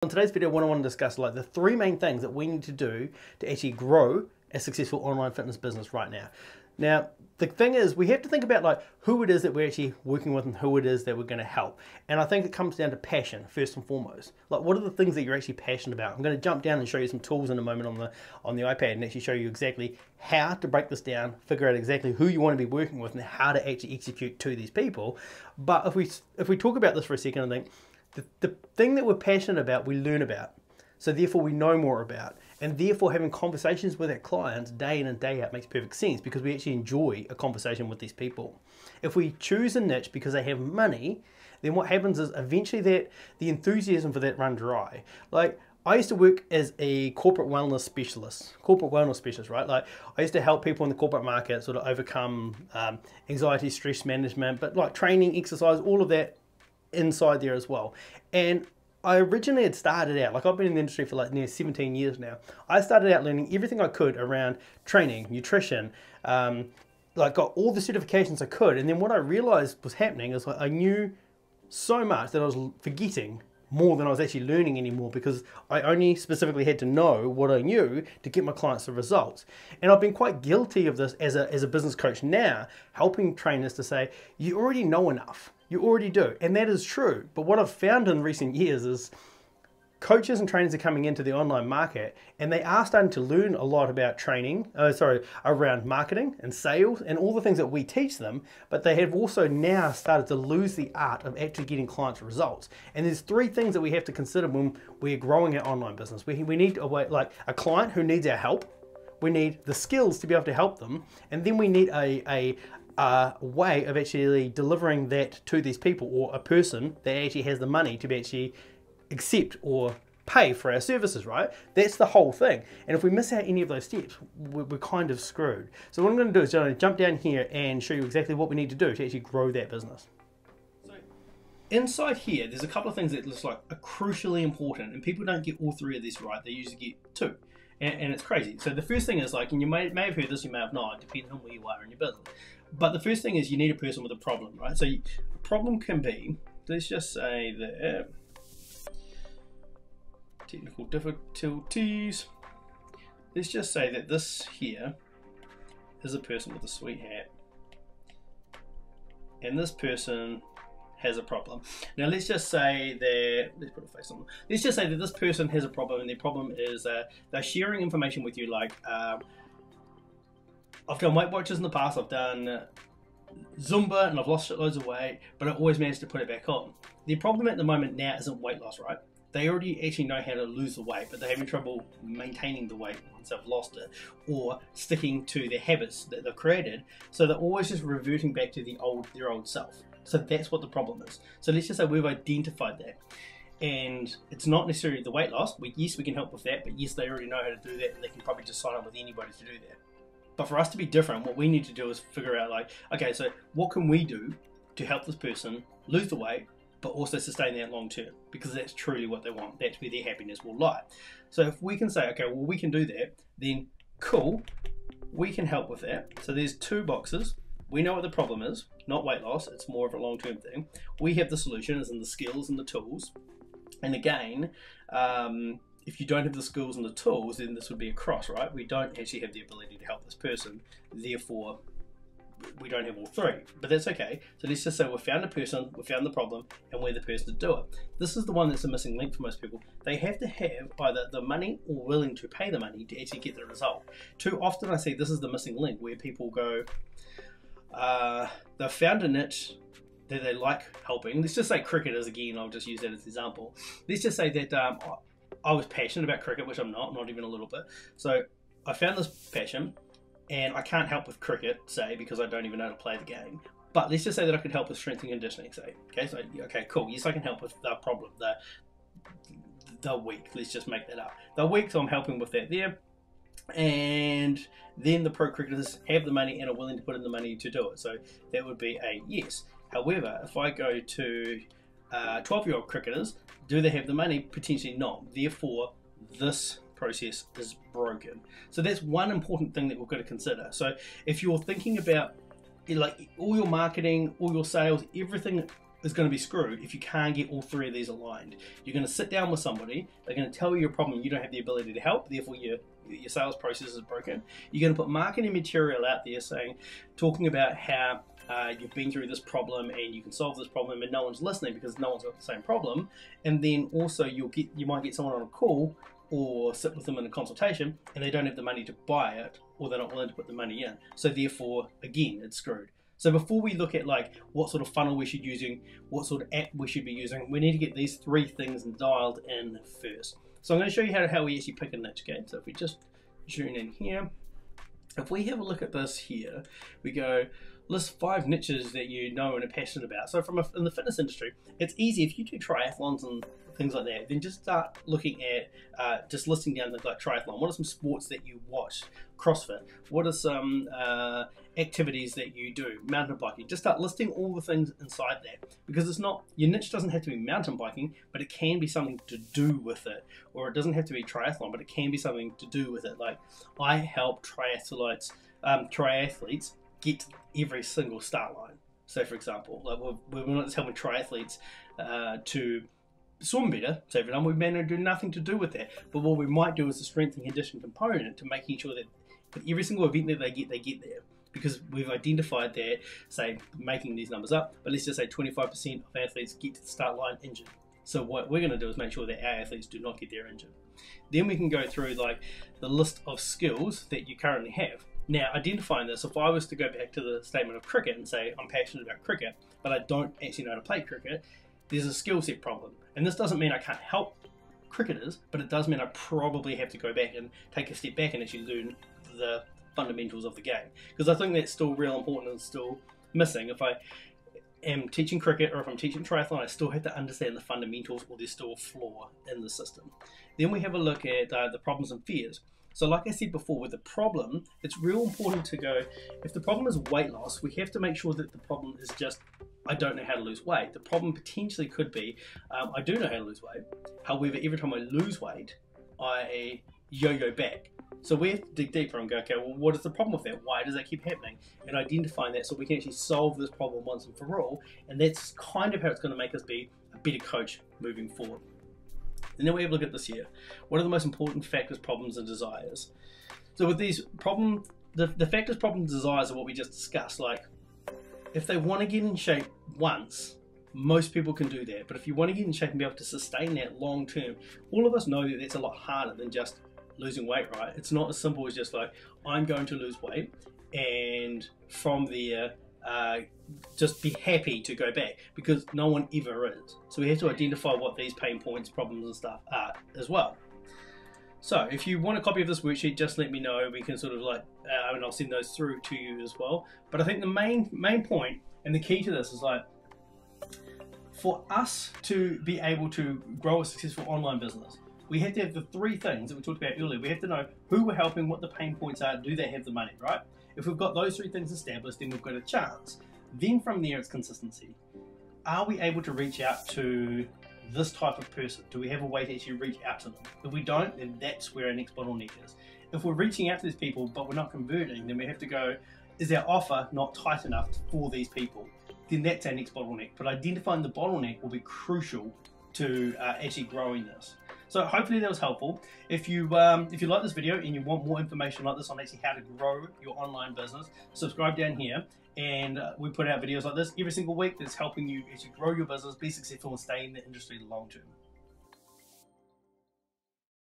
In today's video, what I want to discuss like the three main things that we need to do to actually grow a successful online fitness business right now. Now, the thing is, we have to think about like who it is that we're actually working with and who it is that we're going to help. And I think it comes down to passion first and foremost. Like, what are the things that you're actually passionate about? I'm going to jump down and show you some tools in a moment on the iPad and actually show you exactly how to break this down, figure out exactly who you want to be working with and how to actually execute to these people. But if we talk about this for a second, I think the thing that we're passionate about, we learn about. So therefore we know more about. And therefore having conversations with our clients day in and day out makes perfect sense because we actually enjoy a conversation with these people. If we choose a niche because they have money, then what happens is eventually that the enthusiasm for that runs dry. Like, I used to work as a corporate wellness specialist, right? Like, I used to help people in the corporate market sort of overcome anxiety, stress management, but like training, exercise, all of that inside there as well. And I originally had started out, like I've been in the industry for like near 17 years now. I started out learning everything I could around training, nutrition, like got all the certifications I could. And then what I realized was happening is like I knew so much that I was forgetting more than I was actually learning anymore because I only specifically had to know what I knew to get my clients the results. And I've been quite guilty of this as a business coach now, helping trainers to say, you already know enough. You already do, and that is true. But what I've found in recent years is coaches and trainers are coming into the online market and they are starting to learn a lot about around marketing and sales and all the things that we teach them, but they have also now started to lose the art of actually getting clients results. And there's three things that we have to consider when we're growing our online business. We need a client who needs our help. We need the skills to be able to help them, and then we need a way of actually delivering that to these people, or a person that actually has the money to be actually accept or pay for our services, right? That's the whole thing. And if we miss out any of those steps, we're kind of screwed. So what I'm going to do is jump down here and show you exactly what we need to do to actually grow that business. So inside here, there's a couple of things that looks like are crucially important, and people don't get all three of these right. They usually get two. And it's crazy. So the first thing is, like, and you may have heard this, you may have not, depending on where you are in your business. But the first thing is you need a person with a problem, right? So a problem can be, let's just say that, technical difficulties. Let's just say that this here is a person with a sweet hat. And this person has a problem. Now let's just say that, let's put a face on them. Let's just say that this person has a problem, and their problem is they're sharing information with you like, I've done Weight Watchers in the past, I've done Zumba, and I've lost shitloads of weight, but I always managed to put it back on. Their problem at the moment now isn't weight loss, right? They already actually know how to lose the weight, but they're having trouble maintaining the weight once they've lost it, or sticking to their habits that they've created. So they're always just reverting back to their old self. So that's what the problem is. So let's just say we've identified that. And it's not necessarily the weight loss. Yes, we can help with that, but yes, they already know how to do that, and they can probably just sign up with anybody to do that. But for us to be different, what we need to do is figure out like, okay, so what can we do to help this person lose the weight, but also sustain that long term? Because that's truly what they want. That's where their happiness will lie. So if we can say, okay, well, we can do that, then cool, we can help with that. So there's two boxes. We know what the problem is, not weight loss. It's more of a long-term thing. We have the solution, as in the skills and the tools. And again, if you don't have the skills and the tools, then this would be a cross, right? We don't actually have the ability to help this person. Therefore, we don't have all three, but that's okay. So let's just say we've found a person, we've found the problem, and we're the person to do it. This is the one that's a missing link for most people. They have to have either the money or willing to pay the money to actually get the result. Too often I see this is the missing link, where people go, they've found a niche that they like helping. Let's just say cricketers again, I'll just use that as an example. Let's just say that I was passionate about cricket, which I'm not even a little bit. So I found this passion, and I can't help with cricket, say, because I don't even know how to play the game. But let's just say that I could help with strength and conditioning, say. Okay, so okay, cool. Yes, I can help with the problem, the weak. Let's just make that up. The weak, so I'm helping with that there. And then the pro cricketers have the money and are willing to put in the money to do it. So that would be a yes. However, if I go to 12-year-old cricketers, do they have the money? Potentially not. Therefore, this process is broken. So that's one important thing that we've got to consider. So if you're thinking about like all your marketing, all your sales, everything is going to be screwed if you can't get all three of these aligned. You're going to sit down with somebody, they're going to tell you your problem, you don't have the ability to help, therefore your sales process is broken. You're going to put marketing material out there talking about how you've been through this problem and you can solve this problem, and no one's listening because no one's got the same problem. And then also you might get someone on a call or sit with them in a consultation and they don't have the money to buy it, or they're not willing to put the money in. So therefore, again, it's screwed. So before we look at like what sort of funnel we should be using, what sort of app we should be using, we need to get these three things dialed in first. So I'm going to show you how we actually pick a niche. Okay, so if we just tune in here, if we have a look at this here, we go list 5 niches that you know and are passionate about. So in the fitness industry, it's easy if you do triathlons and things like that, then just start looking at just listing down things like triathlon. What are some sports that you watch? CrossFit. What are some activities that you do? Mountain biking. Just start listing all the things inside that, because it's not, your niche doesn't have to be mountain biking, but it can be something to do with it. Or it doesn't have to be triathlon, but it can be something to do with it. Like I help triathletes get every single start line. So for example, like we're not just helping triathletes to swim better, say for example, we may not do nothing to do with that, but what we might do is the strength and condition component to making sure that for every single event that they get there, because we've identified that, say, making these numbers up, but let's just say 25% of athletes get to the start line injured. So what we're going to do is make sure that our athletes do not get there injured. Then we can go through like the list of skills that you currently have. Now, identifying this, if I was to go back to the statement of cricket and say I'm passionate about cricket, but I don't actually know how to play cricket, there's a skill set problem. And this doesn't mean I can't help cricketers, but it does mean I probably have to go back and take a step back and actually learn the fundamentals of the game. Because I think that's still real important and still missing. If I am teaching cricket or if I'm teaching triathlon, I still have to understand the fundamentals, or there's still a flaw in the system. Then we have a look at the problems and fears. So like I said before, with the problem, it's real important to go, if the problem is weight loss, we have to make sure that the problem is just, I don't know how to lose weight. The problem potentially could be, I do know how to lose weight. However, every time I lose weight, I yo-yo back. So we have to dig deeper and go, okay, well, what is the problem with that? Why does that keep happening? And identifying that so we can actually solve this problem once and for all. And that's kind of how it's going to make us be a better coach moving forward. And then we have a look at this here. What are the most important factors, problems, and desires? So with these problems, the factors, problems, and desires are what we just discussed. Like, if they want to get in shape once, most people can do that. But if you want to get in shape and be able to sustain that long term, all of us know that that's a lot harder than just losing weight, right? It's not as simple as just like, I'm going to lose weight, and from there, just be happy to go back, because no one ever is. So we have to identify what these pain points, problems and stuff are as well. So if you want a copy of this worksheet, just let me know. We can sort of like, and I'll send those through to you as well. But I think the main point and the key to this is like, for us to be able to grow a successful online business, we have to have the 3 things that we talked about earlier. We have to know who we're helping, what the pain points are, do they have the money, right? If we've got those 3 things established, then we've got a chance. Then from there, it's consistency. Are we able to reach out to this type of person? Do we have a way to actually reach out to them? If we don't, then that's where our next bottleneck is. If we're reaching out to these people, but we're not converting, then we have to go, is our offer not tight enough for these people? Then that's our next bottleneck. But identifying the bottleneck will be crucial to actually growing this. So hopefully that was helpful. If you like this video and you want more information like this on actually how to grow your online business, subscribe down here, and we put out videos like this every single week that's helping you actually grow your business, be successful, and stay in the industry long term.